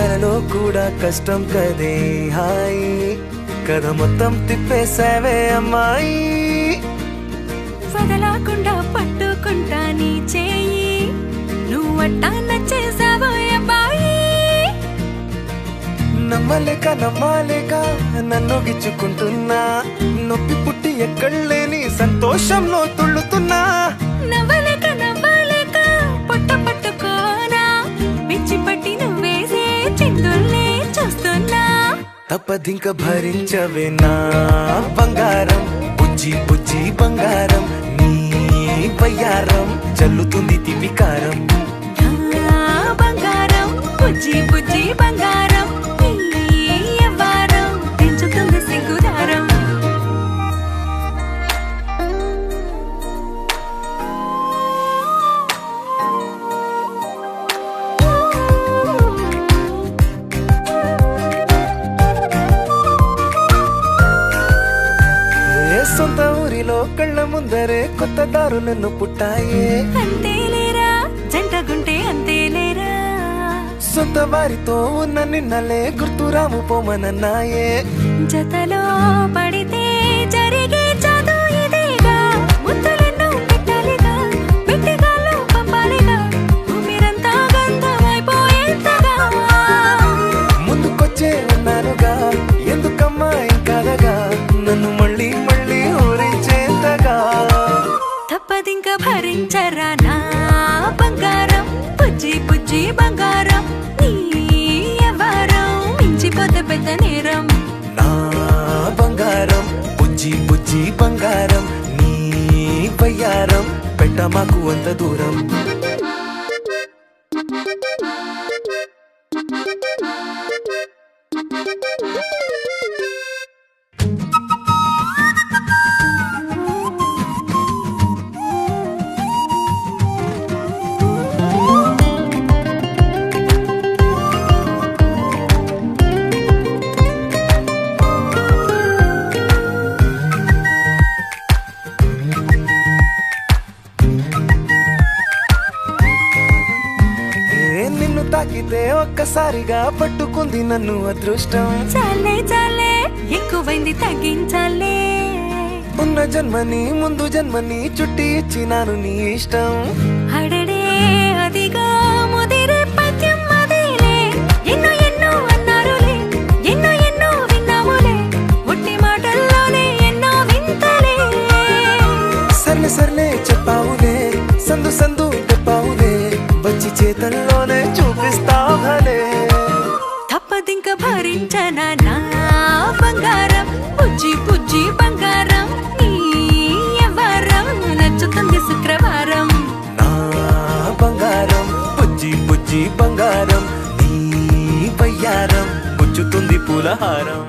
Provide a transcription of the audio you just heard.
కలలో కూడా కష్టం కదే హాయ్ కథ మొత్తం తిప్పేసావే అమ్మాయి వదలకుండా పట్టుకుంటా నీ చేయి నువ్వట్టా నచ్చేసావో అబ్బాయి నమ్మలేక నన్ను గిచ్చుకుంటున్నా నొప్పి పుట్టి ఎక్కడలేని సంతోషంలో తుళ్ళుతున్నా నవ్వలేక పొట్ట పట్టుకోనా పిచ్చి పట్టి నువ్వేసే చిందుల్ని చూస్తున్నా తప్పదింక భరించవే నా బంగారం బుజ్జి బుజ్జి బంగారం నీ బయ్యారం చల్లుతుంది తిమికారం బంగారం బుజ్జి బుజ్జి బంగారం నీ యవ్వారం పెంచుతుంది సిగ్గుదారం సొంత ఊరిలో కళ్ళ ముందరే కొత్త దారులను పుట్టాయే అంతేలేరా జంటగుంటే అంతేలేరా సొంత వారితో ఉన్న నిన్నలే గుర్తురాము పోమనన్నాయే జతలో పడితే జరిగే చదువు ఇదేగా ముద్దలెన్నో పెట్టాలిగా పెట్టిగాల్లో పంపాలిగా మీరంతా గంతమైపోయేంతగా ముందుకొచ్చే ఉన్నానుగా ఎందుకమ్మా ఇంకాదగా నన్ను మళ్ళీ ఊరించేంతగా తప్పదింక భరించరా నా బంగారం బుజ్జి బుజ్జి బంగారం నీ యవ్వారం మించిపోతే పెద్ద నేరం నా బంగారం బుజ్జి బుజ్జి బంగారం నీ బయ్యారం పెట్ట మాకు అంత దూరం నిన్ను తాకితే ఒక్కసారిగా పట్టుకుంది నన్ను అదృష్టం చాలే ఎక్కువైంది తగ్గించాలే ఉన్న జన్మని ముందు జన్మని చుట్టి ఇచ్చినాను నీ ఇష్టం అడడే అదిగా ముదిరే పద్యం అదేలే ఎన్నో అన్నారులే ఎన్నో విన్నాములే ఒట్టి మాటల్లోనే ఎన్నో వింతలే సర్లే చెప్పావులే సందు చెప్పావులే వచ్చి చేతల్లోనే చూపిస్తావులే తప్పదింక భరించనా నా బంగారం బుజ్జి బుజ్జి బంగారం నీ యవ్వారం నచ్చుతుంది శుక్రవారం నా బంగారం బుజ్జి బుజ్జి బంగారం నీ బయ్యారం పుచ్చుతుంది పూలహారం